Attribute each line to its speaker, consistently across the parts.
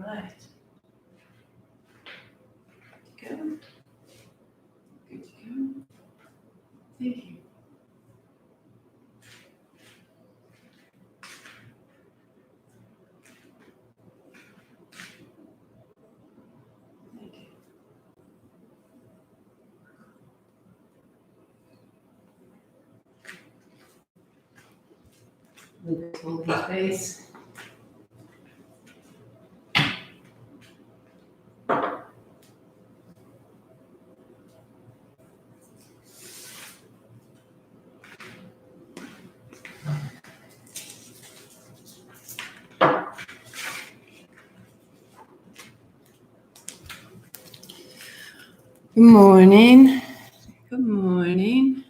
Speaker 1: right. Good to go. Good to go. Thank you. Lucas holding space. Good morning. Good morning.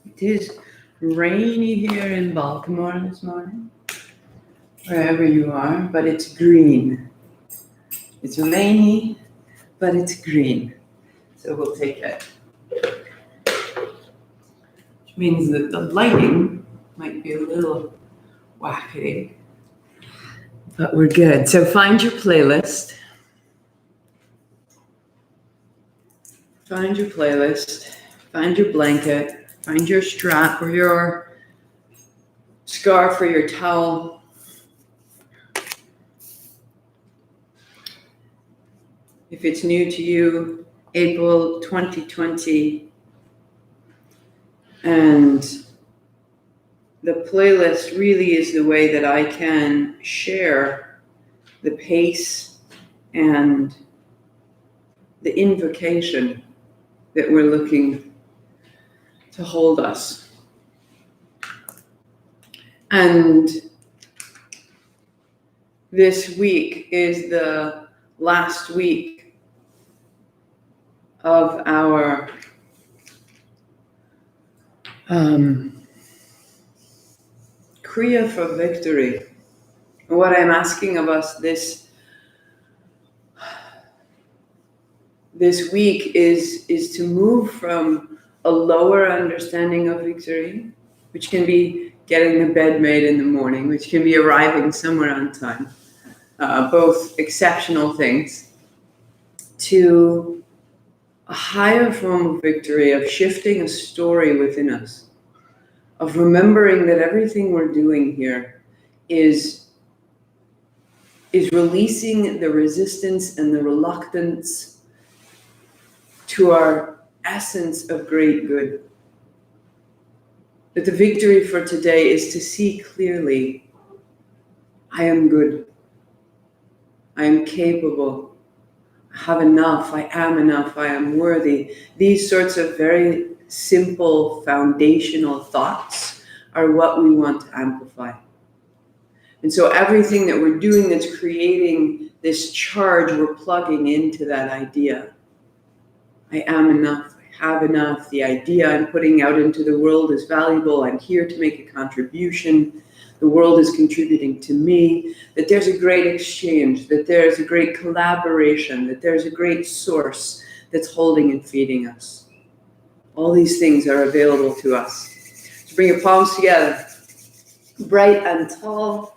Speaker 1: It is rainy here in Baltimore this morning, wherever you are, but it's green. It's rainy, but it's green. So we'll take it. Which means that the lighting might be a little wackety, but we're good. So find your playlist. Find your playlist. Find your blanket. Find your strap or your scarf or your towel. If it's new to you, April 2020, and the playlist really is the way that I can share the pace and the invocation that we're looking to hold us. And this week is the last week of our kriya for victory. What I'm asking of us this week is to move from a lower understanding of victory, which can be getting the bed made in the morning, which can be arriving somewhere on time, both exceptional things, to a higher form of victory, of shifting a story within us, of remembering that everything we're doing here is releasing the resistance and the reluctance to our essence of great good. That the victory for today is to see clearly, I am good, I am capable, I have enough, I am worthy. These sorts of very simple foundational thoughts are what we want to amplify. And so everything that we're doing that's creating this charge, we're plugging into that idea. I am enough, I have enough, the idea I'm putting out into the world is valuable, I'm here to make a contribution, the world is contributing to me, that there's a great exchange, that there's a great collaboration, that there's a great source that's holding and feeding us. All these things are available to us. So bring your palms together, bright and tall.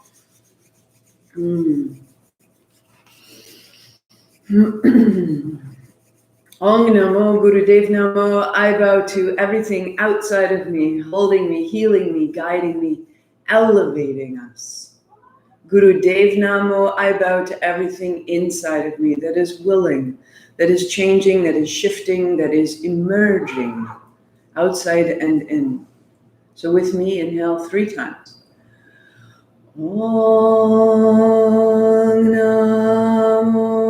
Speaker 1: Om Namo Gurudev Namo. I bow to everything outside of me, holding me, healing me, guiding me, elevating us. Gurudev Namo. I bow to everything inside of me that is willing, that is changing, that is shifting, that is emerging, outside and in. So with me, inhale 3 times. Om Namo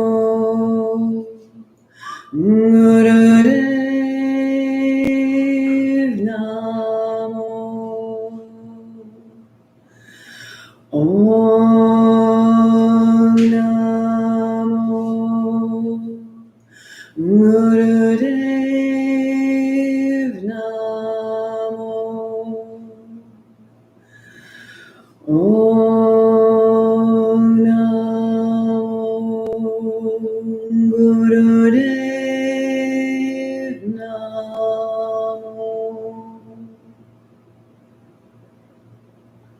Speaker 1: Gurudev Namo. Om Namo Gurudev Namo. Om Namo Gurudev Namo.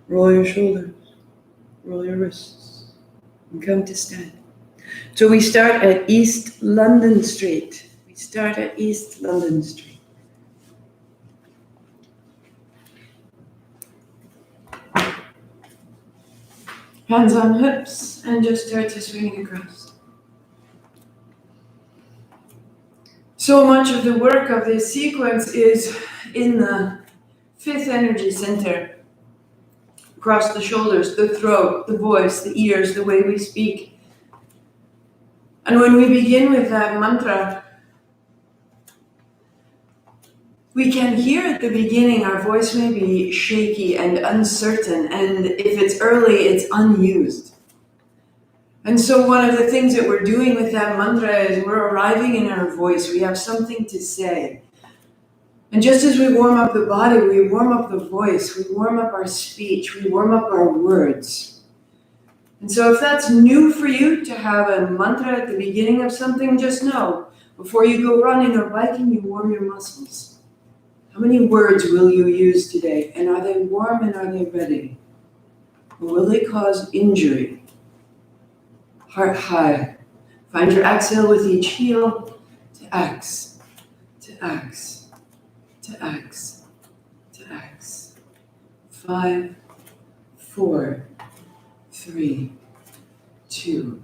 Speaker 1: Roll your shoulders, roll your wrists, and come to stand. So we start at East London Street. We start at East London Street. Hands on hips, and just start to swing across. So much of the work of this sequence is in the fifth energy center, across the shoulders, the throat, the voice, the ears, the way we speak. And when we begin with that mantra, we can hear at the beginning our voice may be shaky and uncertain, and if it's early, it's unused. And so one of the things that we're doing with that mantra is we're arriving in our voice. We have something to say. And just as we warm up the body, we warm up the voice, we warm up our speech, we warm up our words. And so if that's new for you to have a mantra at the beginning of something, just know, before you go running or biking, you warm your muscles. How many words will you use today? And are they warm and are they ready? Or will they cause injury? Heart high. Find your exhale with each heel to X, to X, to X, to X. 5, 4, 3, 2,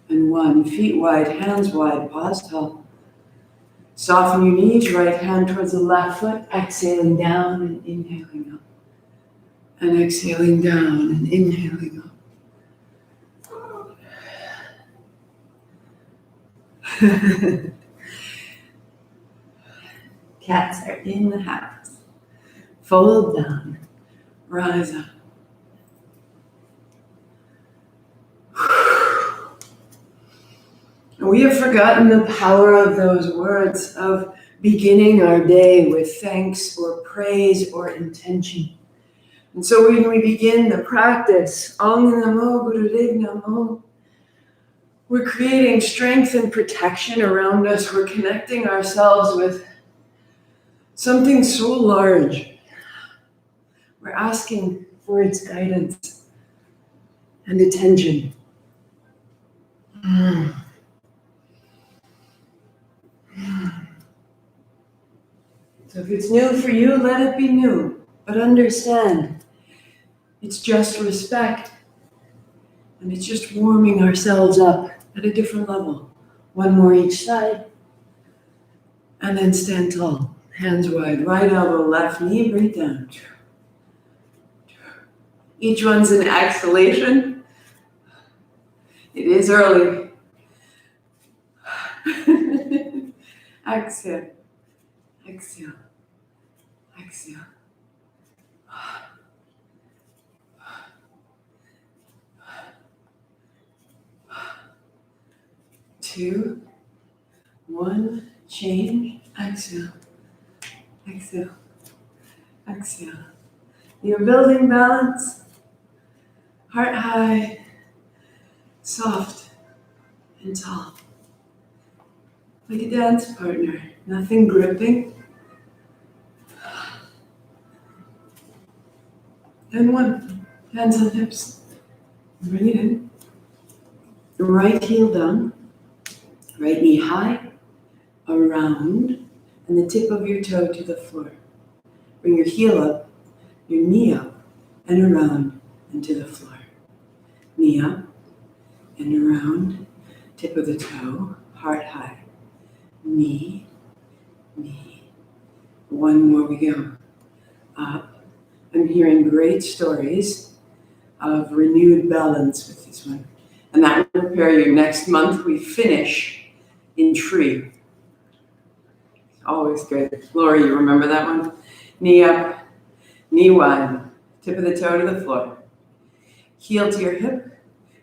Speaker 1: and 1. Feet wide, hands wide, paws tall. Soften your knees, right hand towards the left foot, exhaling down and inhaling up. And exhaling down and inhaling up. Cats are in the house. Fold down, rise up. And we have forgotten the power of those words, of beginning our day with thanks or praise or intention. And so when we begin the practice, Om Namo Gurudev Namo, we're creating strength and protection around us. We're connecting ourselves with something so large. We're asking for its guidance and attention. So if it's new for you, let it be new. But understand, it's just respect. And it's just warming ourselves up at a different level. One more each side. And then stand tall. Hands wide, right elbow, left knee, breathe down. Each one's an exhalation. It is early. Exhale. Exhale. Exhale. 2, 1, change, exhale, exhale, exhale. You're building balance, heart high, soft and tall. Like a dance partner, nothing gripping. And 1, hands on hips, bring it in. Right heel down. Right knee high, around, and the tip of your toe to the floor. Bring your heel up, your knee up, and around, and to the floor. Knee up, and around, tip of the toe, heart high. Knee, knee. 1 more we go. Up. I'm hearing great stories of renewed balance with this one. And that will prepare you. Next month we finish in tree. Always good. Laura, you remember that one? Knee up, knee wide, tip of the toe to the floor. Heel to your hip,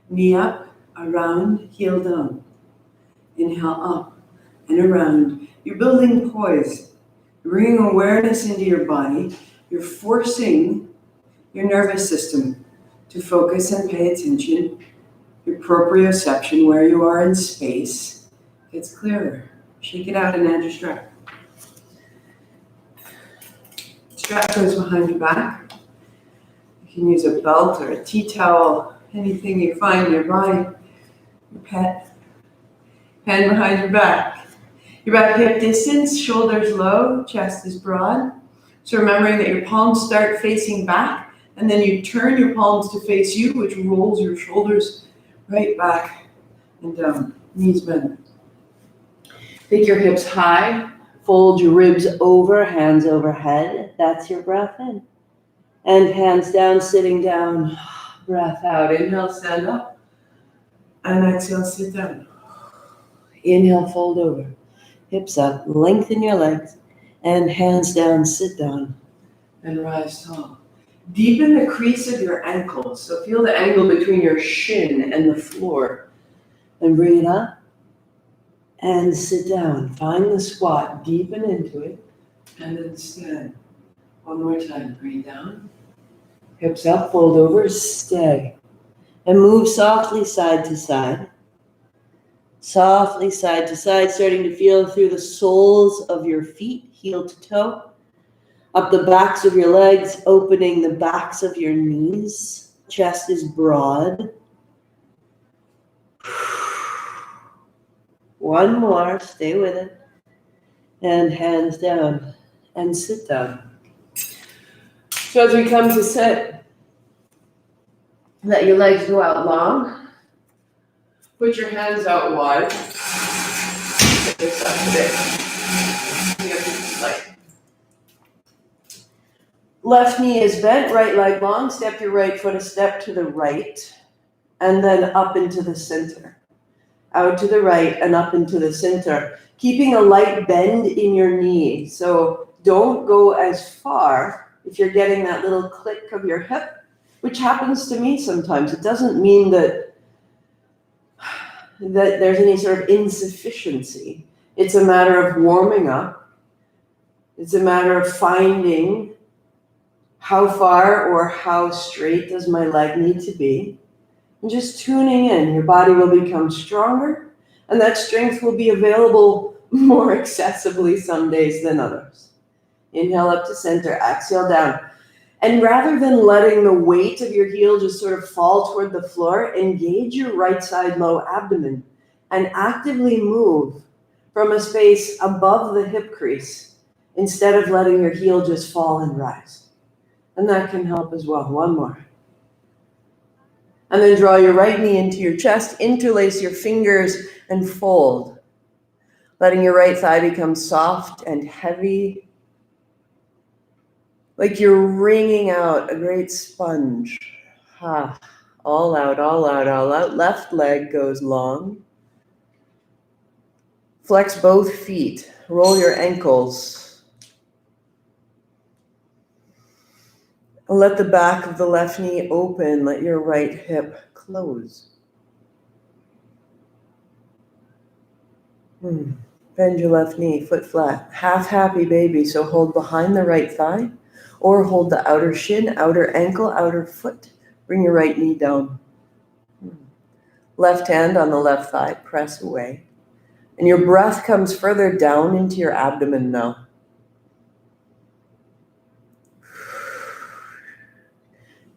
Speaker 1: knee up, around, heel down. Inhale up and around. You're building poise. You're bringing awareness into your body. You're forcing your nervous system to focus and pay attention. Your proprioception, where you are in space, gets clearer. Shake it out and add your strap. Strap goes behind your back. If You can use a belt or a tea towel, anything you find nearby, your pet. Hand behind your back. Your back hip distance, shoulders low, chest is broad. So remembering that your palms start facing back, and then you turn your palms to face you, which rolls your shoulders right back and down. Knees bend. Take your hips high, fold your ribs over, hands overhead. That's your breath in. And hands down, sitting down. Breath out. Inhale, stand up. And exhale, sit down. Inhale, fold over. Hips up, lengthen your legs. And hands down, sit down. And rise tall. Deepen the crease of your ankles. So feel the angle between your shin and the floor. And bring it up. And sit down. Find the squat. Deepen into it. And then stand. One more time. Breathe down. Hips up, fold over, stay. And move softly side to side. Softly side to side, starting to feel through the soles of your feet, heel to toe. Up the backs of your legs, opening the backs of your knees. Chest is broad. One more, stay with it. And hands down and sit down. So as we come to sit, let your legs go out long. Put your hands out wide. Get this up a bit. Left knee is bent, right leg long. Step your right foot a step to the right. And then up into the center. Out to the right and up into the center. Keeping a light bend in your knee. So don't go as far if you're getting that little click of your hip, which happens to me sometimes. It doesn't mean that there's any sort of insufficiency. It's a matter of warming up. It's a matter of finding how far or how straight does my leg need to be. And just tuning in. Your body will become stronger, and that strength will be available more accessibly some days than others. Inhale up to center, exhale down. And rather than letting the weight of your heel just sort of fall toward the floor, engage your right side low abdomen and actively move from a space above the hip crease instead of letting your heel just fall and rise. And that can help as well. One more. And then draw your right knee into your chest, interlace your fingers and fold. Letting your right thigh become soft and heavy, like you're wringing out a great sponge. All out, all out, all out. Left leg goes long. Flex both feet. Roll your ankles. Let the back of the left knee open. Let your right hip close. Bend your left knee, foot flat. Half happy baby, so hold behind the right thigh. Or hold the outer shin, outer ankle, outer foot. Bring your right knee down. Left hand on the left thigh, press away. And your breath comes further down into your abdomen now.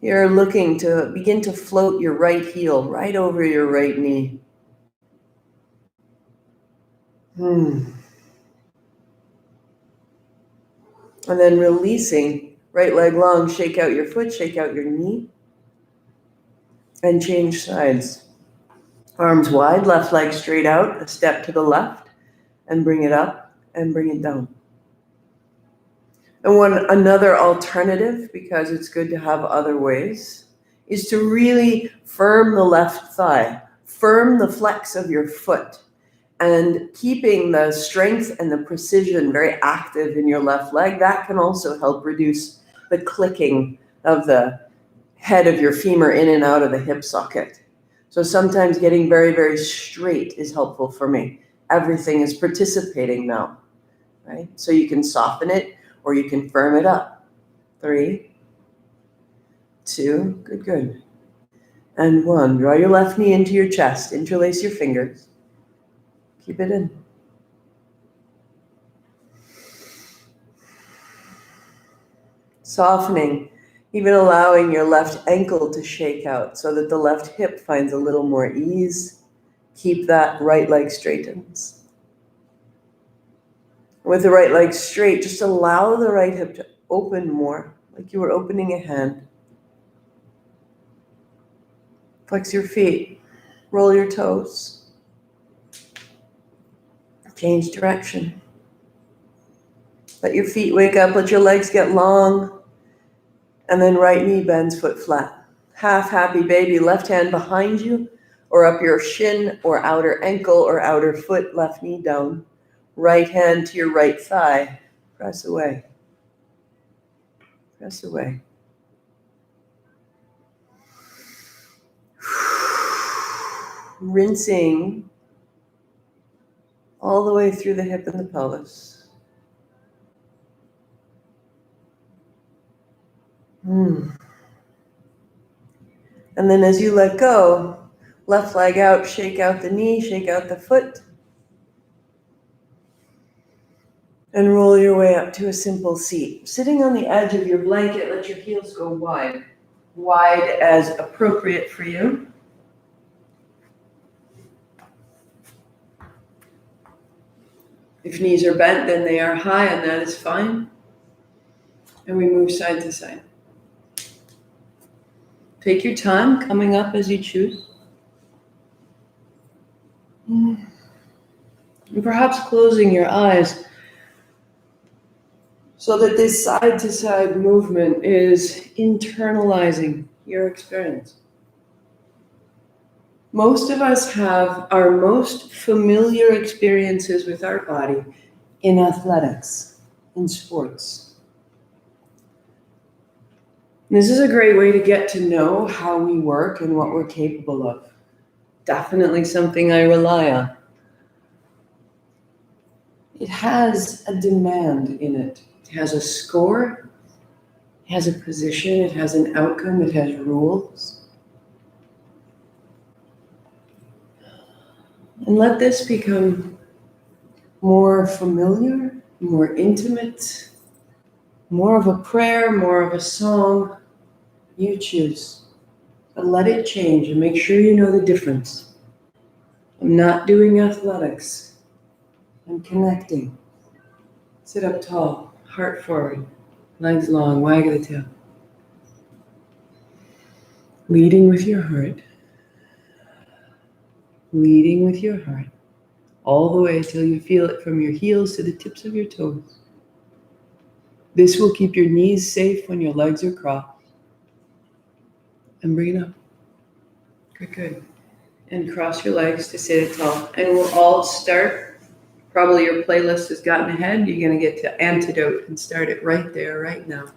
Speaker 1: You're looking to begin to float your right heel right over your right knee. And then releasing, right leg long, shake out your foot, shake out your knee. And change sides. Arms wide, left leg straight out, a step to the left, and bring it up and bring it down. And another alternative, because it's good to have other ways, is to really firm the left thigh, firm the flex of your foot, and keeping the strength and the precision very active in your left leg. That can also help reduce the clicking of the head of your femur in and out of the hip socket. So sometimes getting very, very straight is helpful for me. Everything is participating now, right? So you can soften it or you can firm it up. 3, 2, good. And 1. Draw your left knee into your chest. Interlace your fingers. Keep it in. Softening Even allowing your left ankle to shake out so that the left hip finds a little more ease. Keep that right leg straightens. With the right leg straight, just allow the right hip to open more, like you were opening a hand. Flex your feet, roll your toes, change direction. Let your feet wake up, let your legs get long, and then right knee bends, foot flat. Half happy baby, left hand behind you, or up your shin, or outer ankle, or outer foot, left knee down. Right hand to your right thigh, press away. Press away. Rinsing all the way through the hip and the pelvis. And then as you let go, left leg out, shake out the knee, shake out the foot. And roll your way up to a simple seat. Sitting on the edge of your blanket, let your heels go wide. Wide as appropriate for you. If knees are bent, then they are high, and that is fine. And we move side to side. Take your time, coming up as you choose. And perhaps closing your eyes so that this side-to-side movement is internalizing your experience. Most of us have our most familiar experiences with our body in athletics, in sports. This is a great way to get to know how we work and what we're capable of. Definitely something I rely on. It has a demand in it. It has a score, it has a position, it has an outcome, it has rules. And let this become more familiar, more intimate, more of a prayer, more of a song. You choose. But let it change and make sure you know the difference. I'm not doing athletics. I'm connecting. Sit up tall, heart forward, legs long, wag the tail. Leading with your heart. Leading with your heart. All the way till you feel it from your heels to the tips of your toes. This will keep your knees safe when your legs are crossed. And bring it up. Good, good. And cross your legs to sit it tall. And we'll all start. Probably your playlist has gotten ahead. You're going to get to Antidote and start it right there, right now.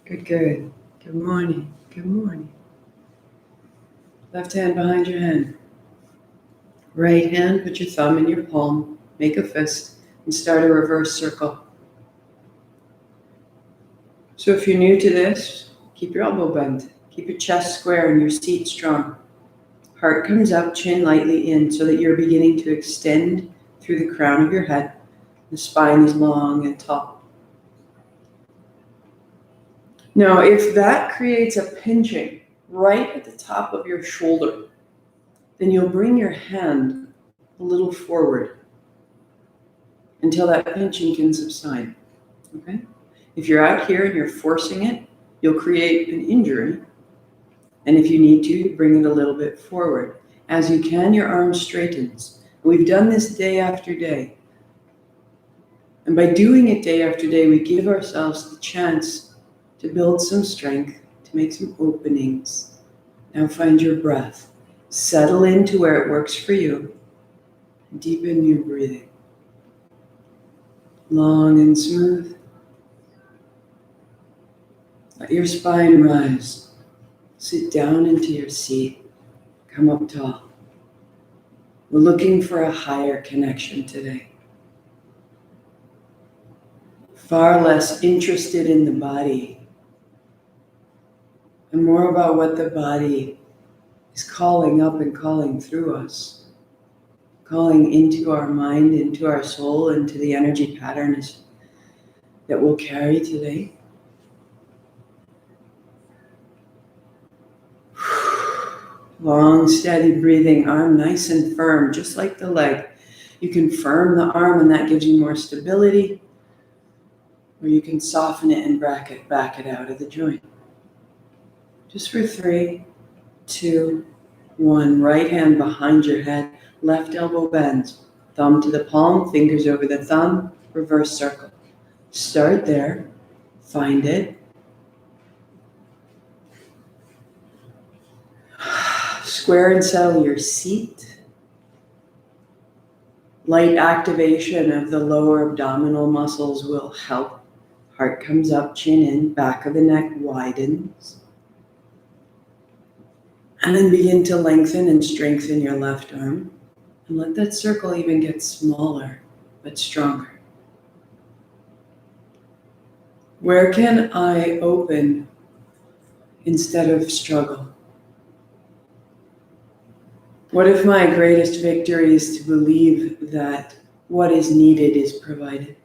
Speaker 1: Good, good. Good morning. Good morning. Left hand behind your hand. Right hand, put your thumb in your palm. Make a fist and start a reverse circle. So if you're new to this, keep your elbow bent. Keep your chest square and your seat strong. Heart comes up, chin lightly in so that you're beginning to extend through the crown of your head. The spine is long and tall. Now, if that creates a pinching right at the top of your shoulder, then you'll bring your hand a little forward until that pinching can subside. Okay? If you're out here and you're forcing it, you'll create an injury. And if you need to, bring it a little bit forward. As you can, your arm straightens. We've done this day after day. And by doing it day after day, we give ourselves the chance to build some strength, to make some openings. Now find your breath. Settle into where it works for you. Deepen your breathing. Long and smooth. Let your spine rise. Sit down into your seat. Come up tall. We're looking for a higher connection today. Far less interested in the body and more about what the body is calling up and calling through us. Calling into our mind, into our soul, into the energy patterns that we'll carry today. Long, steady breathing, arm nice and firm, just like the leg. You can firm the arm and that gives you more stability, or you can soften it and back it out of the joint. Just for 3, 2, 1. Right hand behind your head, left elbow bends. Thumb to the palm, fingers over the thumb, reverse circle. Start there, find it. Square and settle your seat. Light activation of the lower abdominal muscles will help. Heart comes up, chin in, back of the neck widens. And then begin to lengthen and strengthen your left arm. And let that circle even get smaller, but stronger. Where can I open instead of struggle? What if my greatest victory is to believe that what is needed is provided?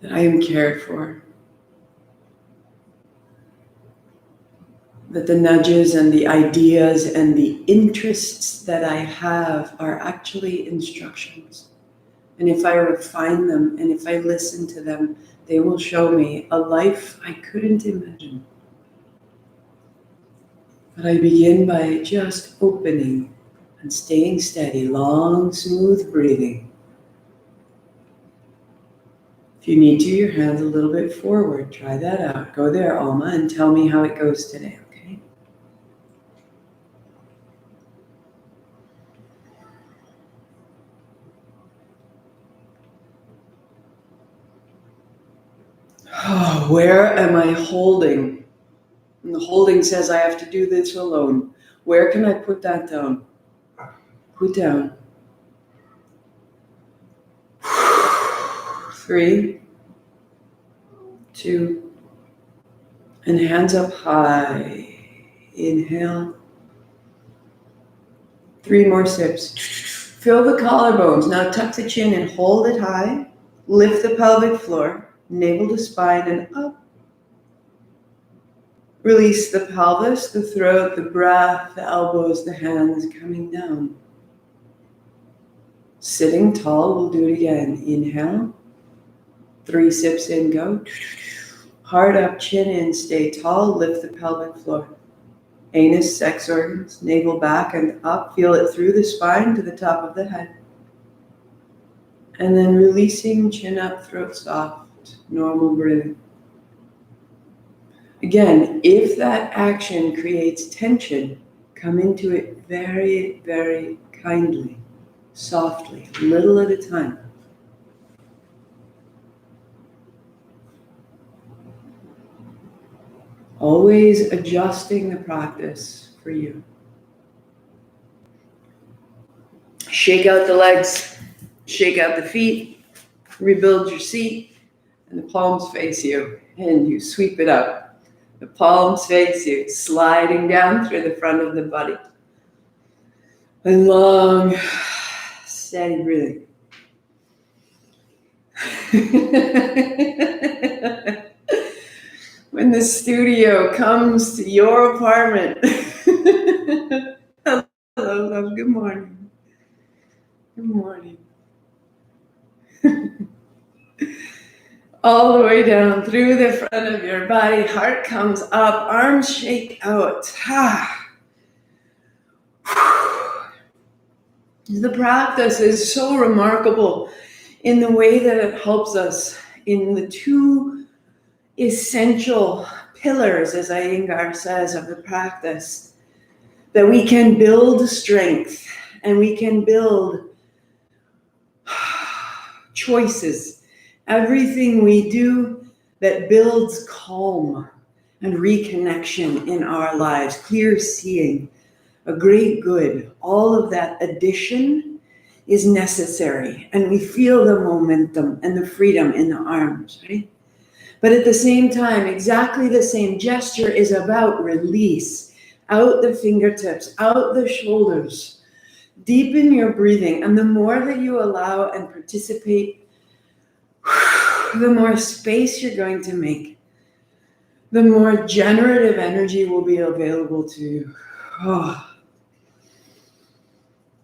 Speaker 1: That I am cared for? That the nudges and the ideas and the interests that I have are actually instructions. And if I refine them and if I listen to them, they will show me a life I couldn't imagine. But I begin by just opening and staying steady, long, smooth breathing. If you need to, your hands a little bit forward. Try that out. Go there, Alma, and tell me how it goes today, okay? Oh, where am I holding? And the holding says I have to do this alone. Where can I put that down? Put down. 3, 2, and hands up high. Inhale. 3 more sips. Fill the collarbones. Now tuck the chin and hold it high. Lift the pelvic floor, navel to spine and up. Release the pelvis, the throat, the breath, the elbows, the hands coming down. Sitting tall, we'll do it again. Inhale. 3 sips in, go. Heart up, chin in, stay tall, lift the pelvic floor. Anus, sex organs, navel back and up. Feel it through the spine to the top of the head. And then releasing, chin up, throat soft, normal breathing. Again, if that action creates tension, come into it very, very kindly, softly, a little at a time. Always adjusting the practice for you. Shake out the legs, shake out the feet, rebuild your seat, and the palms face you, and you sweep it up. The palms face you, sliding down through the front of the body. And long, steady breathing. When the studio comes to your apartment. Hello, love. Good morning. Good morning. All the way down through the front of your body. Heart comes up. Arms shake out. The practice is so remarkable in the way that it helps us in the 2 essential pillars, as Iyengar says, of the practice, that we can build strength and we can build choices. Everything we do that builds calm and reconnection in our lives, clear seeing, a great good, all of that addition is necessary. And we feel the momentum and the freedom in the arms, right? But at the same time, exactly the same gesture is about release. Out the fingertips, out the shoulders. Deepen your breathing. And the more that you allow and participate, the more space you're going to make. the more generative energy will be available to you. Oh.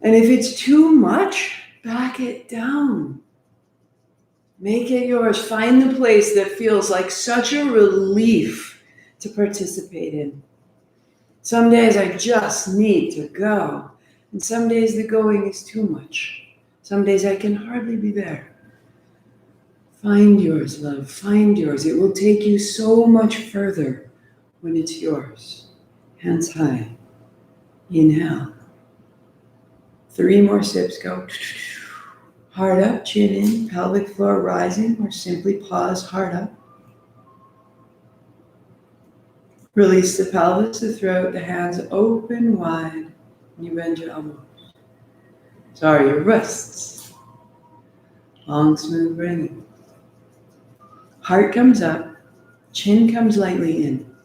Speaker 1: And if it's too much, back it down. Make it yours. Find the place that feels like such a relief to participate in. Some days I just need to go. And some days the going is too much. Some days I can hardly be there. Find yours, love. Find yours. It will take you so much further when it's yours. Hands high. Inhale. 3 more sips. Go. Heart up, chin in, pelvic floor rising, or simply pause, heart up. Release the pelvis, the throat, the hands open wide, and you bend your elbows. Sorry, your wrists. Long, smooth breathing. Heart comes up, chin comes lightly in.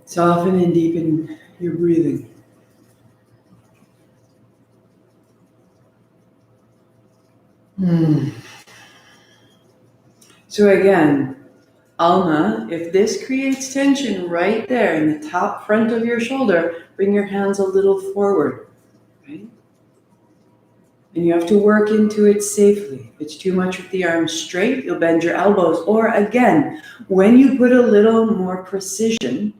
Speaker 1: Soften and deepen your breathing. So again, Alma, if this creates tension right there in the top front of your shoulder, bring your hands a little forward, right? And you have to work into it safely. If it's too much with the arms straight, you'll bend your elbows. Or again, when you put a little more precision,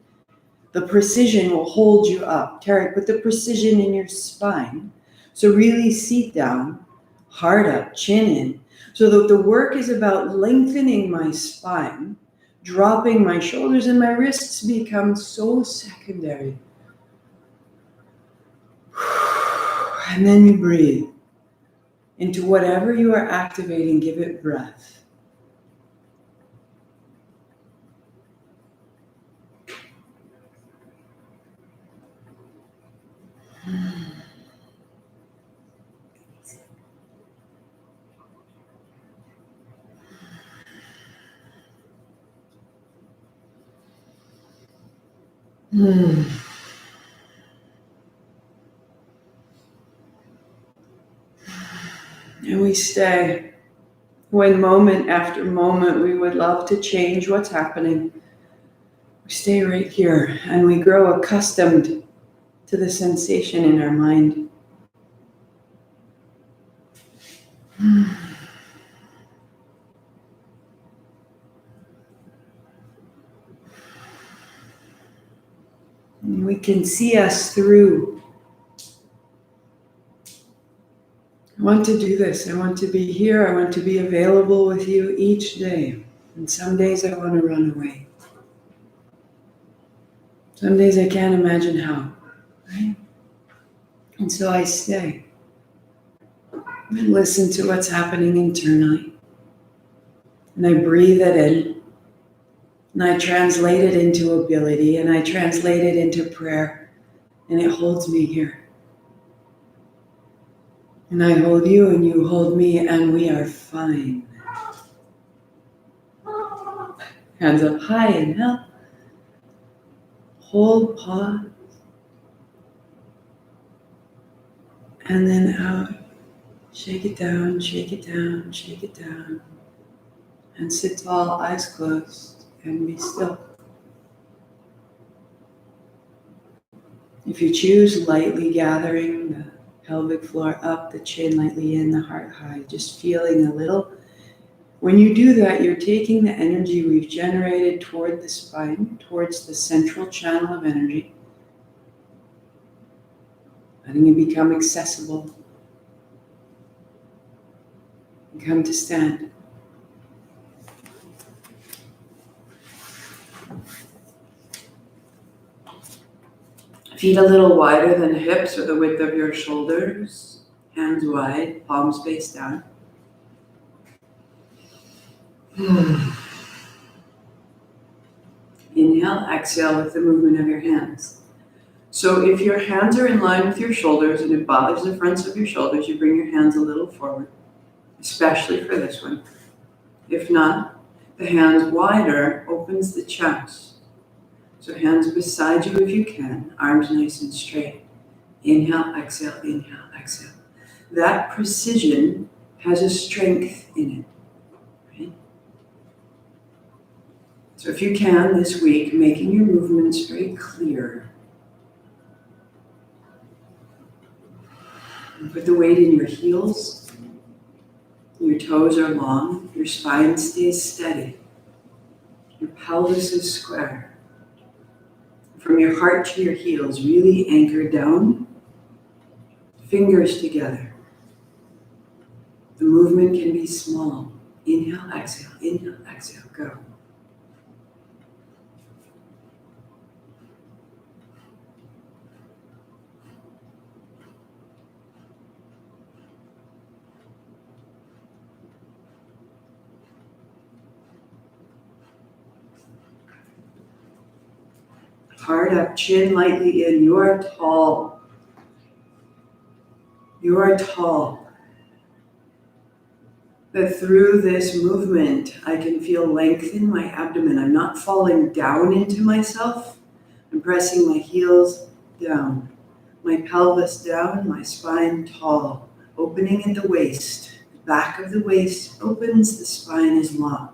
Speaker 1: the precision will hold you up. Terry, put the precision in your spine. So really seat down, heart up, chin in. So that the work is about lengthening my spine, dropping my shoulders, and my wrists become so secondary. And then you breathe. Into whatever you are activating, give it breath. And we stay. When moment after moment we would love to change what's happening, we stay right here and we grow accustomed to the sensation in our mind. And we can see us through. I want to do this. I want to be here. I want to be available with you each day. And some days I want to run away. Some days I can't imagine how, right? And so I stay and listen to what's happening internally. And I breathe it in. And I translate it into ability. And I translate it into prayer. And it holds me here. And I hold you and you hold me and we are fine. Hands up high, inhale. Hold, pause. And then out. Shake it down, shake it down, shake it down. And sit tall, eyes closed, and be still. If you choose, lightly gathering the pelvic floor up, the chin lightly in, the heart high, just feeling a little. When you do that, you're taking the energy we've generated toward the spine, towards the central channel of energy, letting it become accessible. And come to stand. Feet a little wider than hips or the width of your shoulders. Hands wide, palms face down. Inhale, exhale with the movement of your hands. So if your hands are in line with your shoulders and it bothers the fronts of your shoulders, you bring your hands a little forward, especially for this one. If not, the hands wider opens the chest. So hands beside you if you can, arms nice and straight. Inhale, exhale, inhale, exhale. That precision has a strength in it. Right? So if you can this week, making your movements very clear. And put the weight in your heels. Your toes are long. Your spine stays steady. Your pelvis is square. From your heart to your heels, really anchor down. Fingers together. The movement can be small. Inhale, exhale, go. Heart up, chin lightly in. You are tall. You are tall. That through this movement, I can feel length in my abdomen. I'm not falling down into myself. I'm pressing my heels down. My pelvis down, my spine tall. Opening at the waist. The back of the waist opens, the spine is long.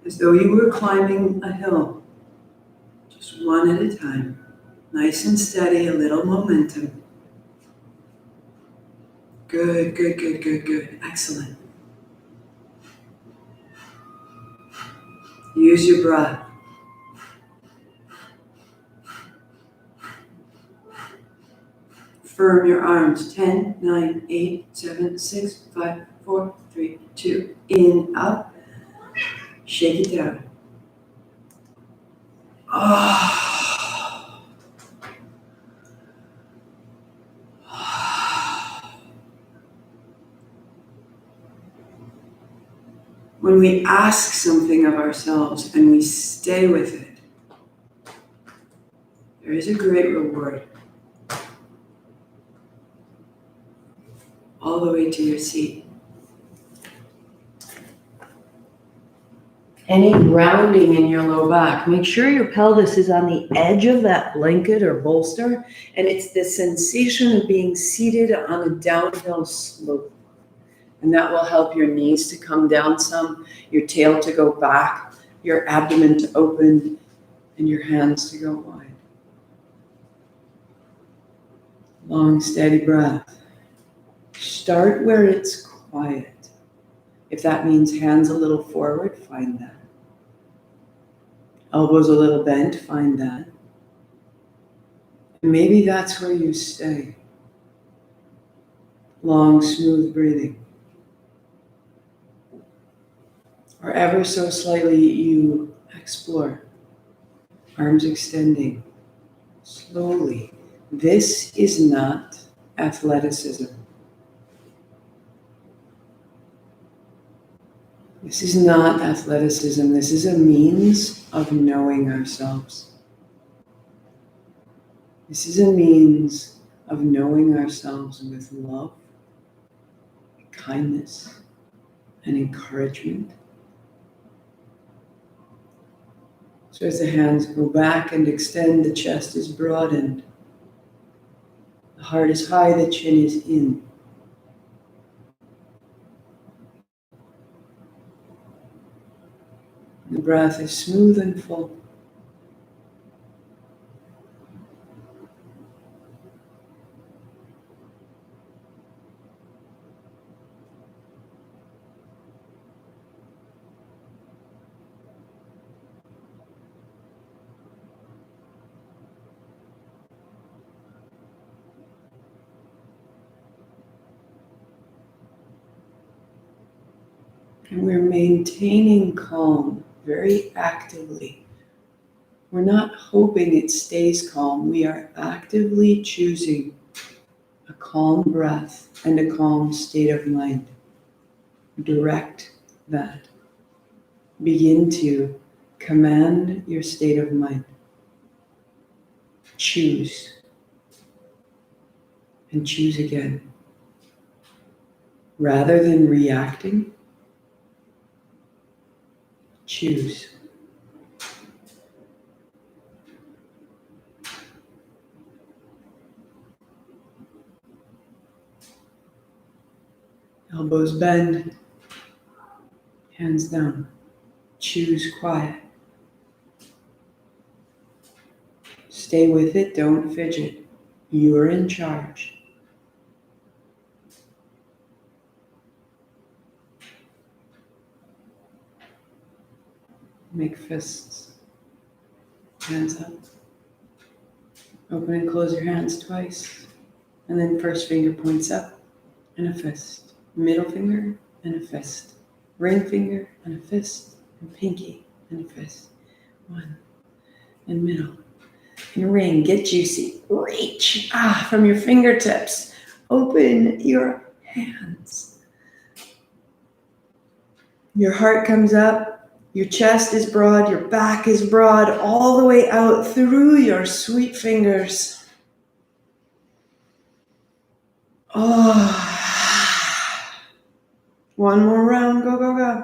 Speaker 1: As though you were climbing a hill, just one at a time. Nice and steady, a little momentum. Good, good, good, good, good. Excellent. Use your breath. Firm your arms. 10, 9, 8, 7, 6, 5, 4, 3, 2. In, up. Shake it down. When we ask something of ourselves and we stay with it, there is a great reward. All the way to your seat. Any rounding in your low back, make sure your pelvis is on the edge of that blanket or bolster, and it's the sensation of being seated on a downhill slope. And that will help your knees to come down some, your tail to go back, your abdomen to open, and your hands to go wide. Long, steady breath. Start where it's quiet. If that means hands a little forward, find that. Elbows a little bent, find that. And maybe that's where you stay. Long, smooth breathing. Or ever so slightly you explore. Arms extending. Slowly. This is not athleticism. This is not athleticism. This is a means of knowing ourselves. This is a means of knowing ourselves with love, kindness, and encouragement. So as the hands go back and extend, the chest is broadened. The heart is high, the chin is in. The breath is smooth and full. And we're maintaining calm very actively. We're not hoping it stays calm. We are actively choosing a calm breath and a calm state of mind. Direct that. Begin to command your state of mind. Choose. And choose again. Rather than reacting, choose. Elbows bend, hands down. Choose quiet. Stay with it, don't fidget. You're in charge. Make fists. Hands up. Open and close your hands twice. And then first finger points up and a fist. Middle finger and a fist. Ring finger and a fist. And pinky and a fist. One. And middle. And ring. Get juicy. Reach. From your fingertips. Open your hands. Your heart comes up. Your chest is broad. Your back is broad. All the way out through your sweet fingers. One more round. Go, go, go.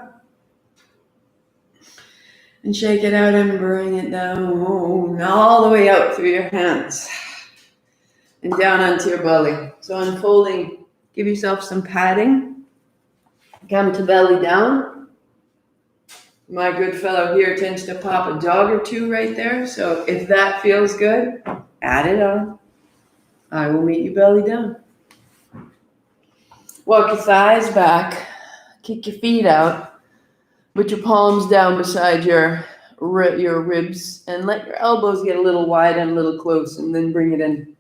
Speaker 1: And shake it out and bring it down. All the way out through your hands. And down onto your belly. So unfolding, give yourself some padding. Come to belly down. My good fellow here tends to pop a dog or two right there. So if that feels good, add it on. I will meet you belly down. Walk your thighs back. Kick your feet out. Put your palms down beside your ribs. And let your elbows get a little wide and a little close. And then bring it in.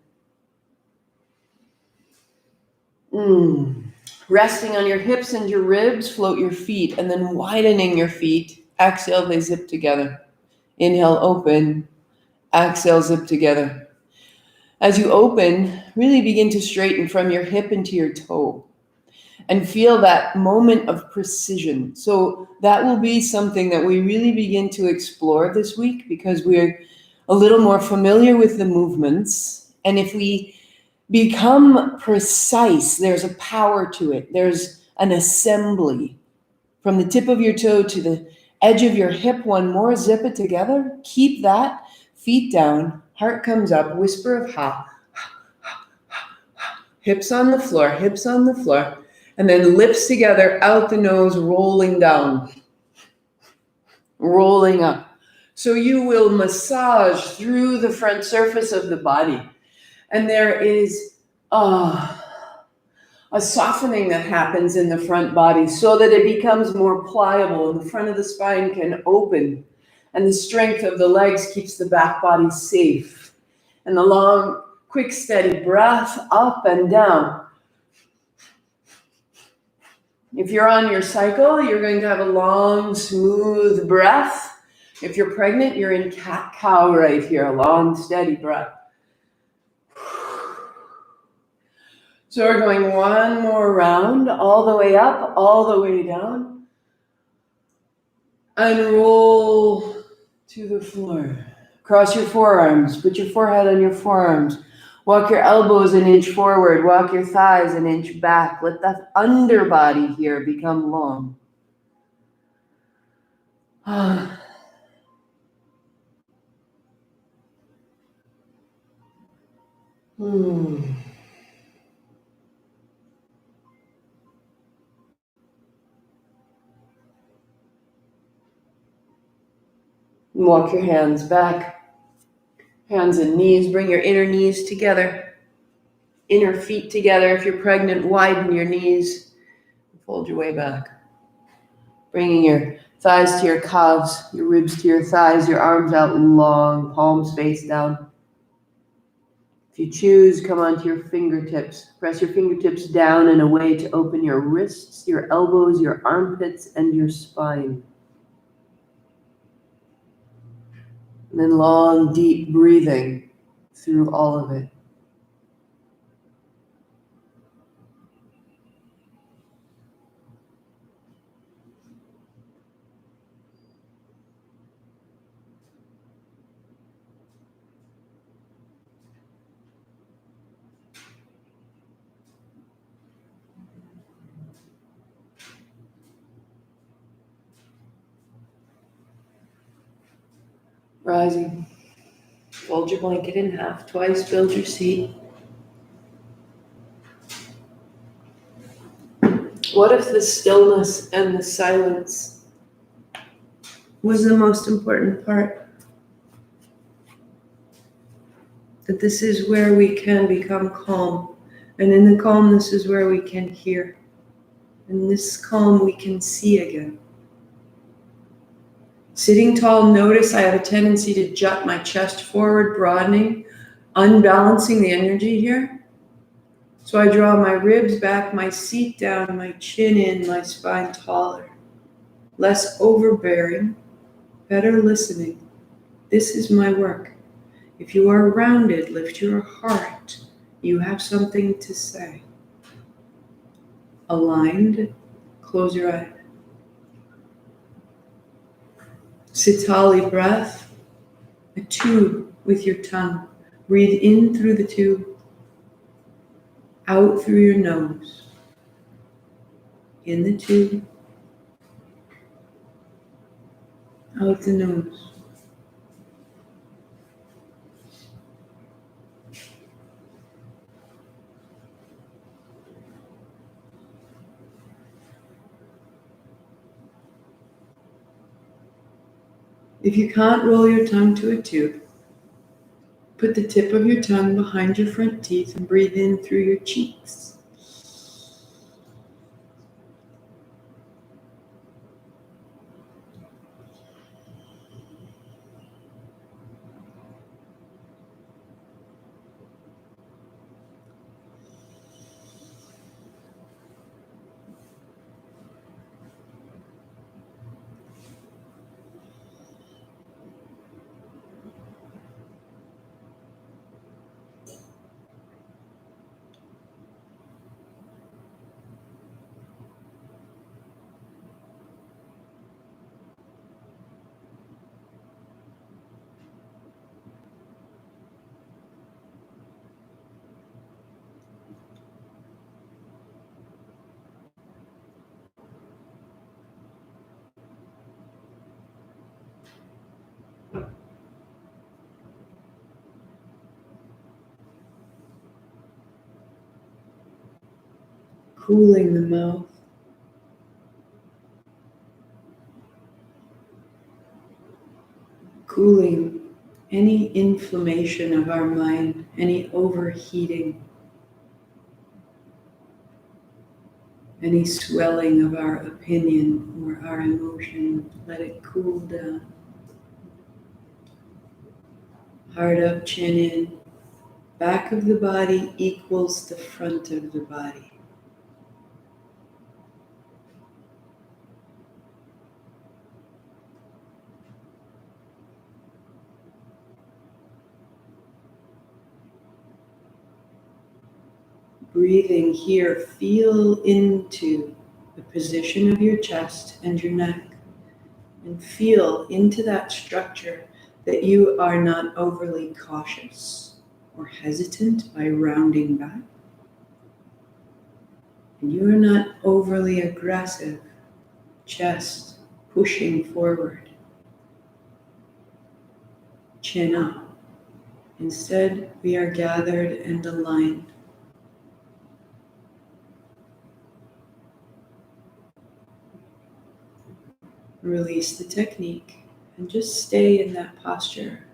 Speaker 1: Resting on your hips and your ribs, float your feet, and then widening your feet. Exhale, they zip together. Inhale, open. Exhale, zip together. As you open, really begin to straighten from your hip into your toe. And feel that moment of precision. So that will be something that we really begin to explore this week because we're a little more familiar with the movements. And if we become precise, there's a power to it. There's an assembly. From the tip of your toe to the edge of your hip, one more, zip it together. Keep that. Feet down, heart comes up, whisper of ha. Hips on the floor, hips on the floor. And then lips together, out the nose, rolling down. Rolling up. So you will massage through the front surface of the body. And there is a softening that happens in the front body so that it becomes more pliable and the front of the spine can open. And the strength of the legs keeps the back body safe. And the long, quick, steady breath up and down. If you're on your cycle, you're going to have a long, smooth breath. If you're pregnant, you're in cat-cow right here, a long, steady breath. So we're going one more round, all the way up, all the way down. And roll to the floor. Cross your forearms, put your forehead on your forearms. Walk your elbows an inch forward, walk your thighs an inch back. Let that underbody here become long. Walk your hands back, hands and knees. Bring your inner knees together, inner feet together. If you're pregnant, widen your knees. Fold your way back. Bringing your thighs to your calves, your ribs to your thighs, your arms out long, palms face down. If you choose, come onto your fingertips. Press your fingertips down and away to open your wrists, your elbows, your armpits, and your spine. And then long, deep breathing through all of it. Rising. Fold your blanket in half, twice, build your seat. What if the stillness and the silence was the most important part? That this is where we can become calm. And in the calm, this is where we can hear. In this calm, we can see again. Sitting tall, notice I have a tendency to jut my chest forward, broadening, unbalancing the energy here. So I draw my ribs back, my seat down, my chin in, my spine taller. Less overbearing, better listening. This is my work. If you are rounded, lift your heart. You have something to say. Aligned, close your eyes. Sitali breath, a tube with your tongue. Breathe in through the tube, out through your nose. In the tube, out the nose. If you can't roll your tongue to a tube, put the tip of your tongue behind your front teeth and breathe in through your cheeks. Cooling the mouth. Cooling any inflammation of our mind, any overheating, any swelling of our opinion or our emotion. Let it cool down. Heart up, chin in. Back of the body equals the front of the body. Breathing here, feel into the position of your chest and your neck, and feel into that structure that you are not overly cautious or hesitant by rounding back. And you are not overly aggressive, chest pushing forward, chin up. Instead, we are gathered and aligned. Release the technique and just stay in that posture.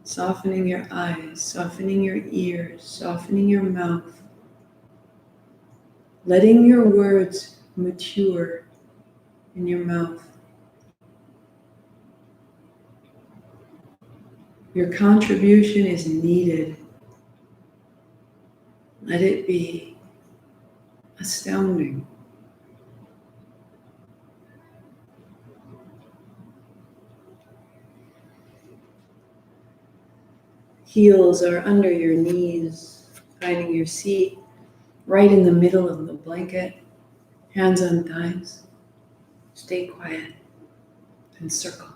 Speaker 1: Softening your eyes, softening your ears, softening your mouth. Letting your words mature in your mouth. Your contribution is needed. Let it be astounding. Heels are under your knees, finding your seat right in the middle of the blanket, hands on thighs. Stay quiet and circle.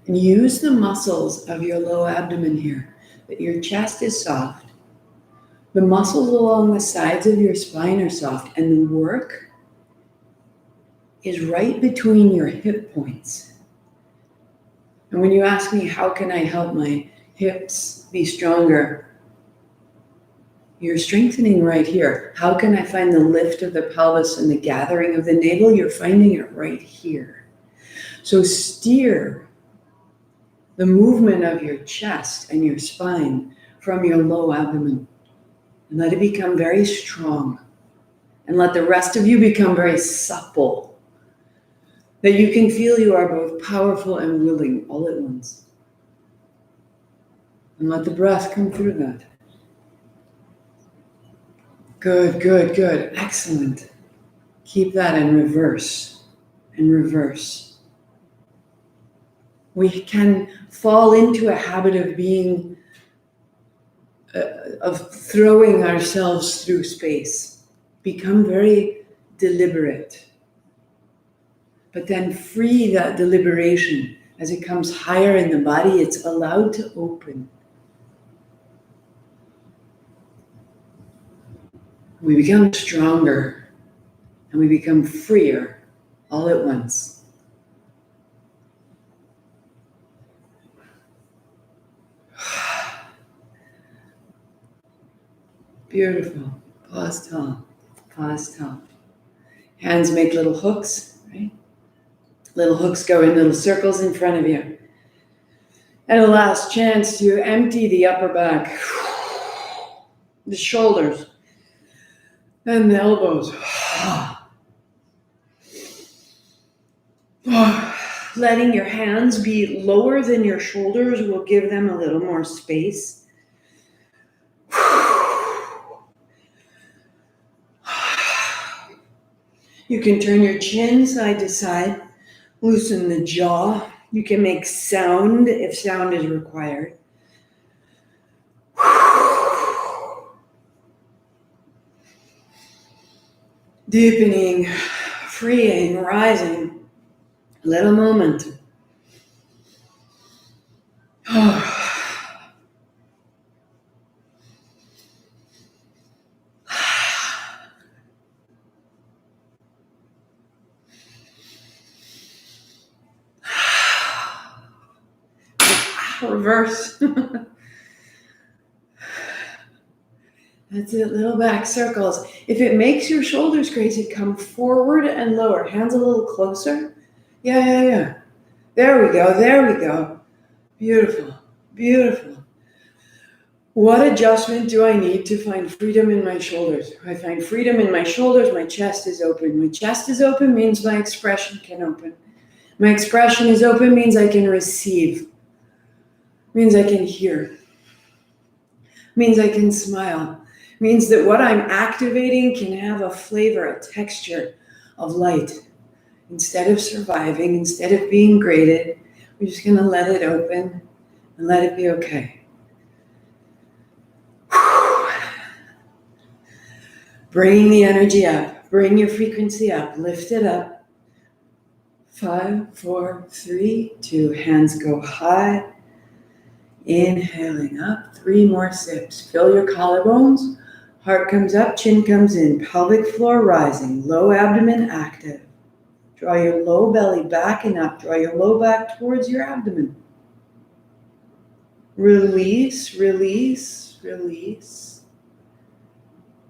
Speaker 1: And use the muscles of your low abdomen here, that your chest is soft. The muscles along the sides of your spine are soft, and the work is right between your hip points. And when you ask me, how can I help my hips be stronger? You're strengthening right here. How can I find the lift of the pelvis and the gathering of the navel? You're finding it right here. So steer the movement of your chest and your spine from your low abdomen and let it become very strong. And let the rest of you become very supple. That you can feel you are both powerful and willing all at once. And let the breath come through that. Good, good, good. Excellent. Keep that in reverse. In reverse. We can fall into a habit of being, of throwing ourselves through space. Become very deliberate. But then free that deliberation. As it comes higher in the body, it's allowed to open. We become stronger and we become freer all at once. Beautiful. Pause tall. Pause tall. Hands make little hooks, right? Little hooks go in little circles in front of you. And a last chance to empty the upper back, the shoulders, and the elbows. Letting your hands be lower than your shoulders will give them a little more space. You can turn your chin side to side, loosen the jaw. You can make sound if sound is required. Deepening, freeing, rising. A little momentum. Reverse. That's it, little back circles. If it makes your shoulders crazy, come forward and lower. Hands a little closer. Yeah. There we go. Beautiful, beautiful. What adjustment do I need to find freedom in my shoulders? I find freedom in my shoulders, my chest is open. My chest is open means my expression can open. My expression is open means I can receive. Means I can hear. Means I can smile. Means that what I'm activating can have a flavor, a texture of light. Instead of surviving, instead of being graded, we're just going to let it open and let it be okay. Bring the energy up. Bring your frequency up. Lift it up. 5, 4, 3, 2. Hands go high. Inhaling up. 3 more sips. Fill your collarbones. Heart comes up, chin comes in. Pelvic floor rising. Low abdomen active. Draw your low belly back and up. Draw your low back towards your abdomen. Release, release, release.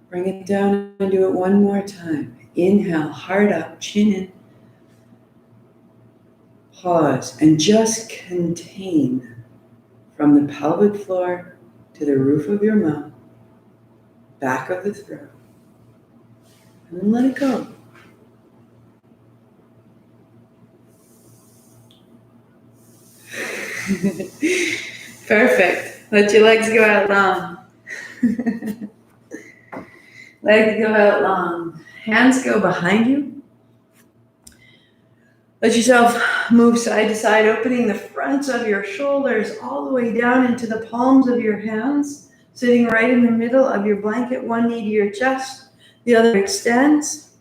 Speaker 1: Bring it down and do it one more time. Inhale, heart up, chin in. Pause and just contain from the pelvic floor to the roof of your mouth, back of the throat. And then let it go. Perfect. Let your legs go out long. Legs go out long. Hands go behind you. Let yourself move side to side, opening the fronts of your shoulders all the way down into the palms of your hands, sitting right in the middle of your blanket, one knee to your chest, the other extends.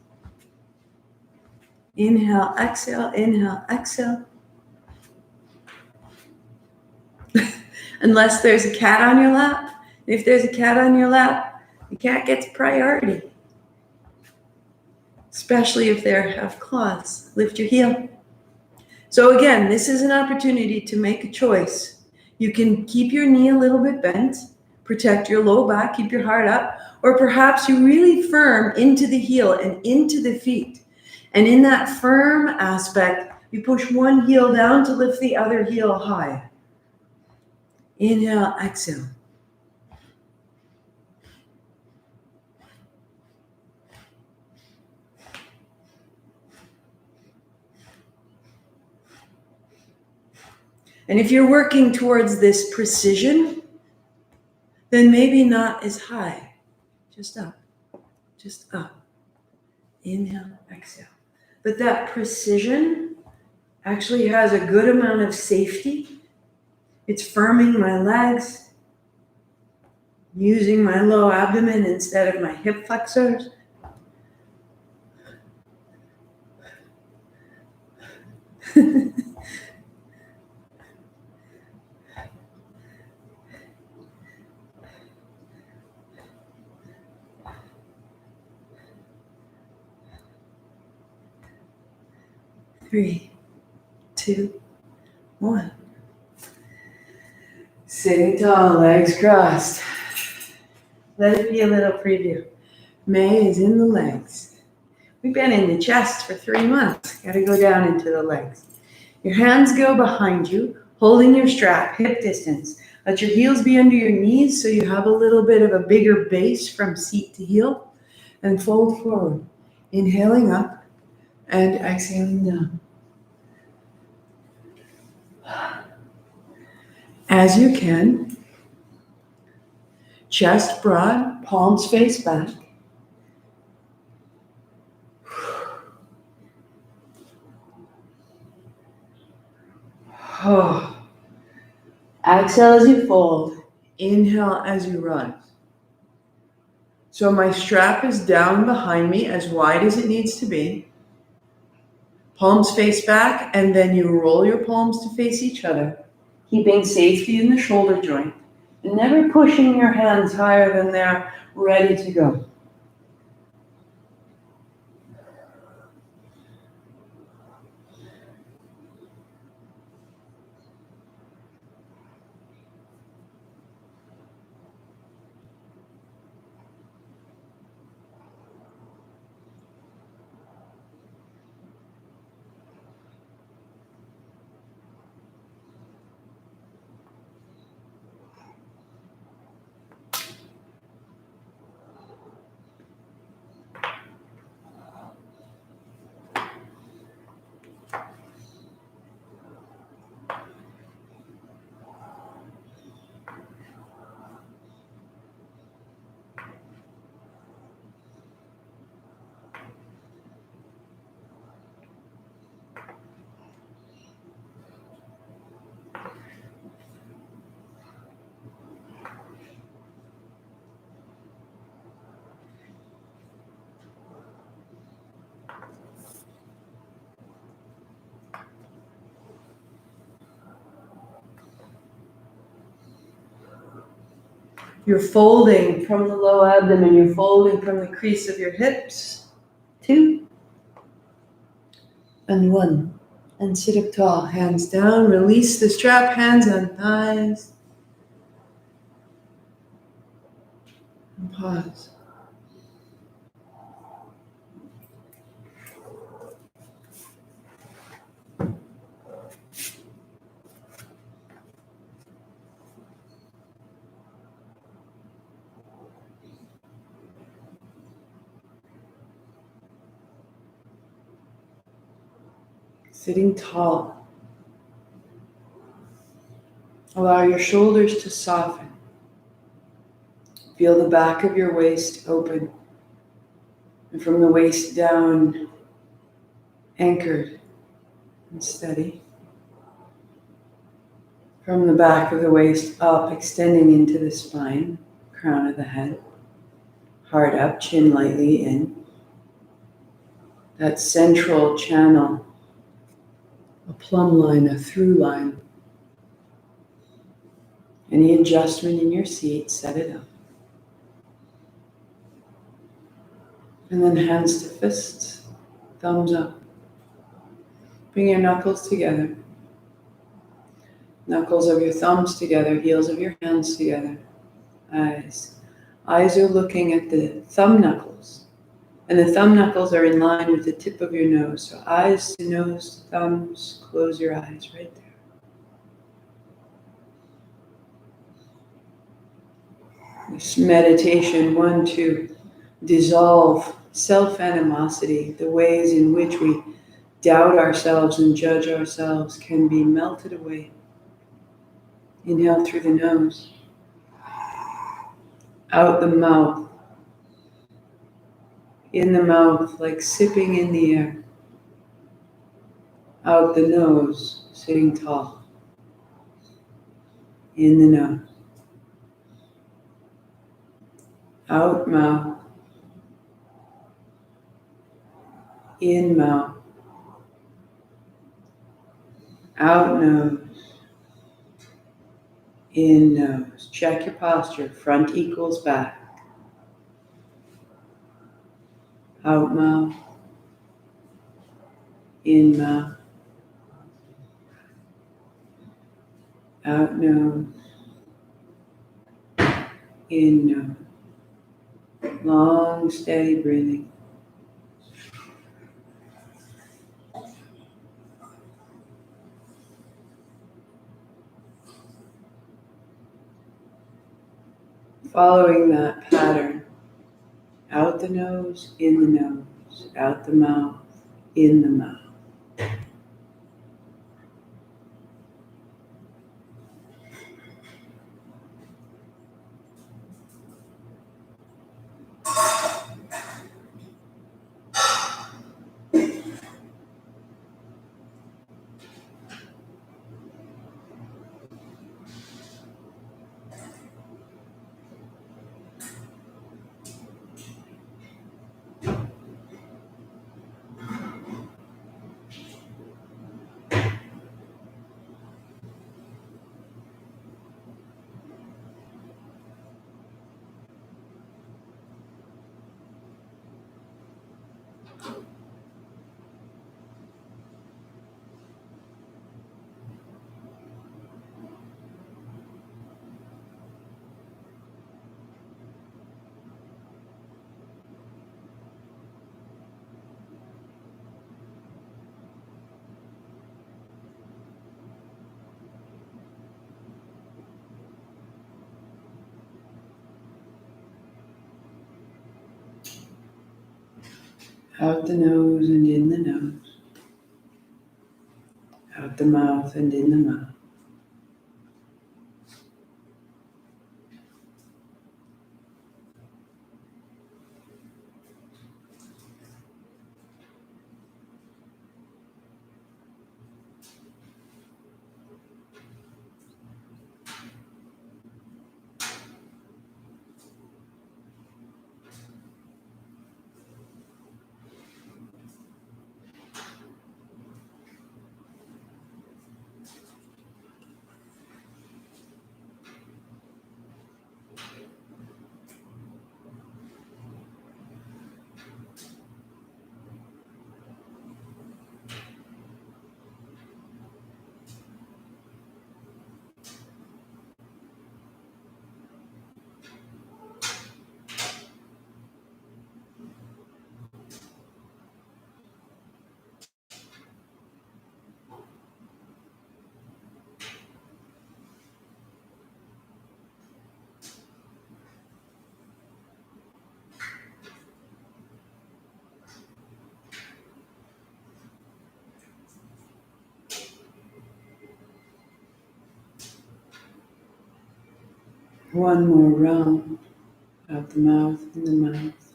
Speaker 1: Inhale, exhale, inhale, exhale. Unless there's a cat on your lap. If there's a cat on your lap, the cat gets priority. Especially if they have claws. Lift your heel. So again, this is an opportunity to make a choice. You can keep your knee a little bit bent, protect your low back, keep your heart up, or perhaps you really firm into the heel and into the feet. And in that firm aspect, you push one heel down to lift the other heel high. Inhale, exhale. And if you're working towards this precision, then maybe not as high. Just up, just up. Inhale, exhale. But that precision actually has a good amount of safety. It's firming my legs, using my low abdomen instead of my hip flexors. Three, two, one. Sitting tall, legs crossed. Let it be a little preview. May is in the legs. We've been in the chest for 3 months. Got to go down into the legs. Your hands go behind you, holding your strap, hip distance. Let your heels be under your knees so you have a little bit of a bigger base from seat to heel. And fold forward. Inhaling up and exhaling down. As you can, chest broad, palms face back. Oh. Exhale as you fold. Inhale as you rise. So my strap is down behind me as wide as it needs to be. Palms face back, and then you roll your palms to face each other, keeping safety in the shoulder joint, and never pushing your hands higher than they're ready to go. You're folding from the low abdomen. You're folding from the crease of your hips. 2 and 1. And sit up tall. Hands down. Release the strap. Hands on thighs. And pause. Sitting tall. Allow your shoulders to soften. Feel the back of your waist open. And from the waist down, anchored and steady. From the back of the waist up, extending into the spine, crown of the head. Heart up, chin lightly in. That central channel, a plumb line, a through line. Any adjustment in your seat, set it up. And then hands to fists, thumbs up. Bring your knuckles together. Knuckles of your thumbs together, heels of your hands together. eyes. Eyes are looking at the thumb knuckles, and the thumb knuckles are in line with the tip of your nose. So eyes to nose to thumbs, close your eyes right there. This meditation, one, to dissolve self-animosity, the ways in which we doubt ourselves and judge ourselves can be melted away. Inhale through the nose, out the mouth, in the mouth like sipping in the air, out the nose, sitting tall, in the nose, out mouth, in mouth, out nose, in nose. Check your posture, front equals back, out mouth, in mouth, out nose, in nose. Long, steady breathing. Following that pattern, out the nose, in the nose, out the mouth, in the mouth. Out the nose and in the nose. Out the mouth and in the mouth. One more round. Out the mouth, in the mouth.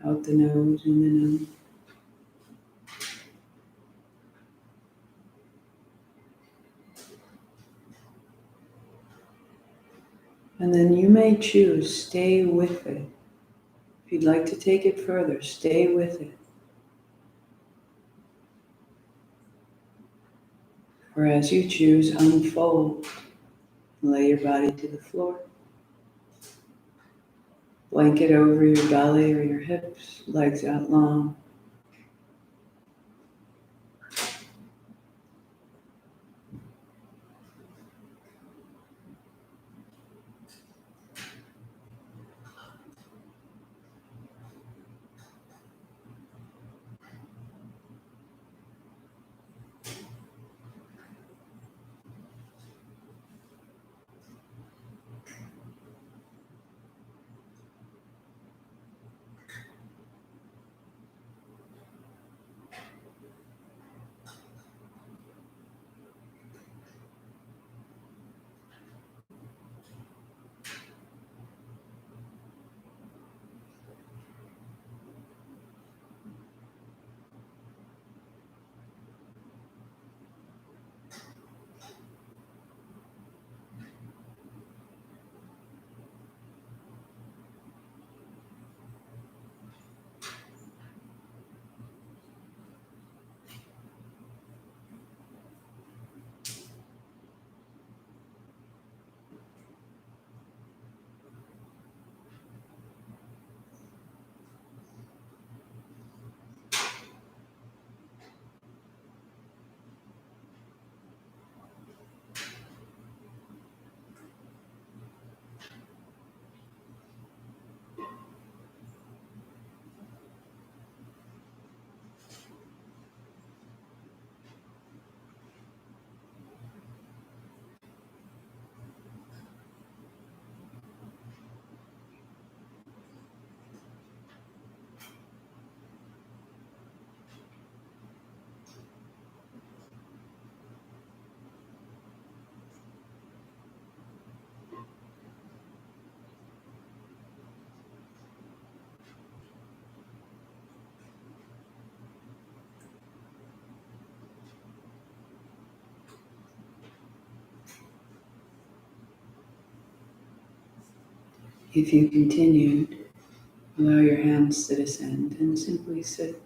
Speaker 1: Out the nose, in the nose. And then you may choose, stay with it. If you'd like to take it further, stay with it. Or as you choose, unfold. Lay your body to the floor. Blanket over your belly or your hips, legs out long. If you continued, allow your hands to descend and simply sit.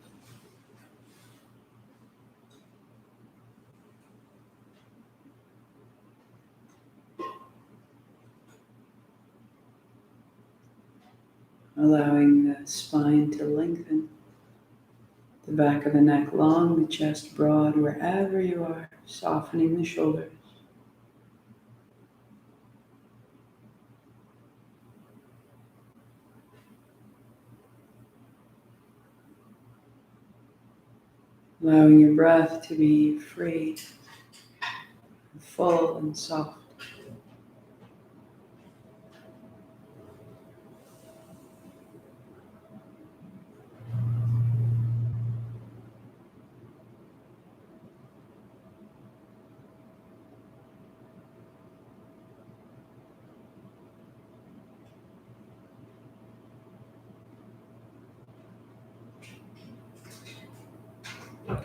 Speaker 1: Allowing the spine to lengthen, the back of the neck long, the chest broad, wherever you are, softening the shoulders. Allowing your breath to be free, full and soft.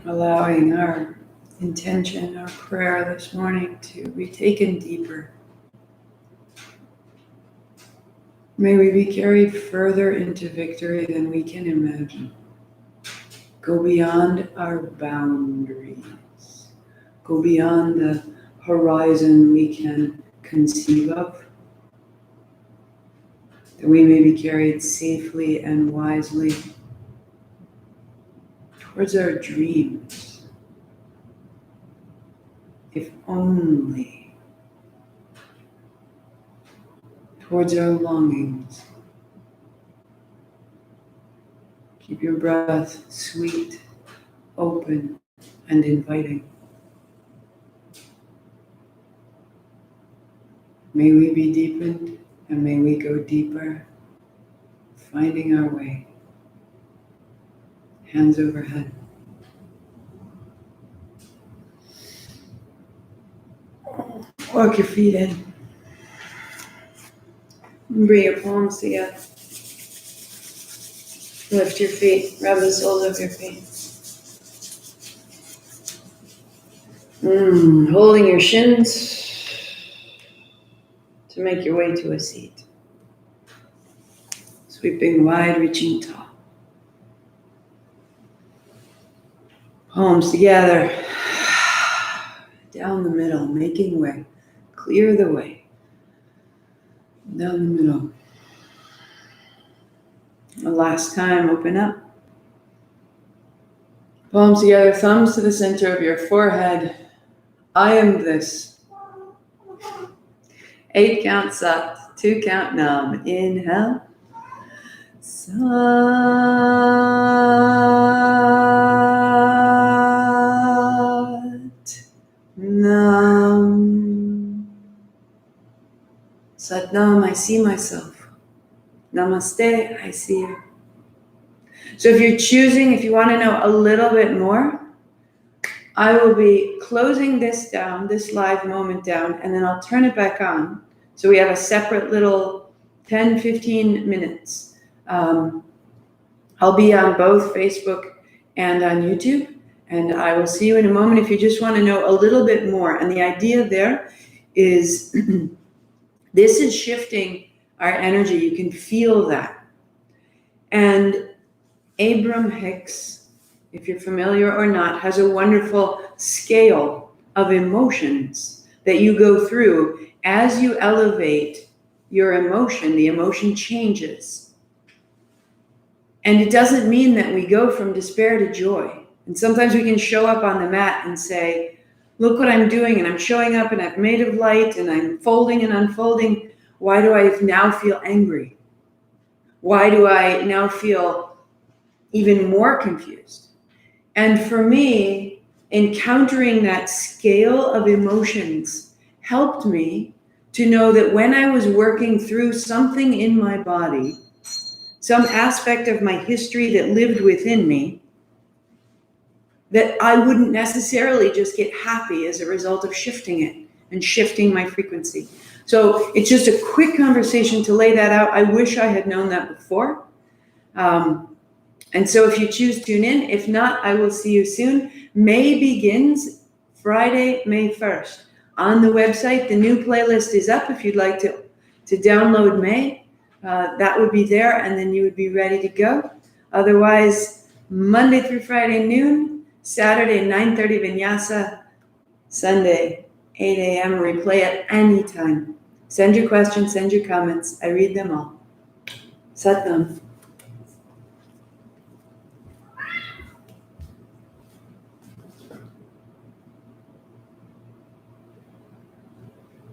Speaker 1: Allowing our intention, our prayer this morning to be taken deeper. May we be carried further into victory than we can imagine. Go beyond our boundaries. Go beyond the horizon we can conceive of. That we may be carried safely and wisely towards our dreams. If only towards our longings. Keep your breath sweet, open, and inviting. May we be deepened and may we go deeper, finding our way. Hands overhead. Walk your feet in. Bring your palms together. Lift your feet. Rub the soles of your feet. Holding your shins to make your way to a seat. Sweeping wide, reaching tall. Palms together. Down the middle, making way. Clear the way. Down the middle. The last time, open up. Palms together, thumbs to the center of your forehead. I am this. 8 count Sat, 2 count Nam. Inhale. Sat Nam. Sat Nam, I see myself. Namaste, I see you. So if you're choosing, if you want to know a little bit more, I will be closing this down, this live moment down, and then I'll turn it back on. So we have a separate little 10, 15 minutes. I'll be on both Facebook and on YouTube, and I will see you in a moment if you just want to know a little bit more. And the idea there is this is shifting our energy. You can feel that. And Abraham Hicks, if you're familiar or not, has a wonderful scale of emotions that you go through. As you elevate your emotion, the emotion changes. And it doesn't mean that we go from despair to joy. And sometimes we can show up on the mat and say, look what I'm doing, and I'm showing up, and I've made of light, and I'm folding and unfolding. Why do I now feel angry? Why do I now feel even more confused? And for me, encountering that scale of emotions helped me to know that when I was working through something in my body, some aspect of my history that lived within me, that I wouldn't necessarily just get happy as a result of shifting it and shifting my frequency. So it's just a quick conversation to lay that out. I wish I had known that before. And so if you choose, tune in. If not, I will see you soon. May begins Friday, May 1st. On the website, the new playlist is up if you'd like to download May. that would be there, and then you would be ready to go. Otherwise, Monday through Friday noon, Saturday 9:30 vinyasa, Sunday 8 a.m. replay at any time. Send your questions, send your comments. I read them all. Satnam.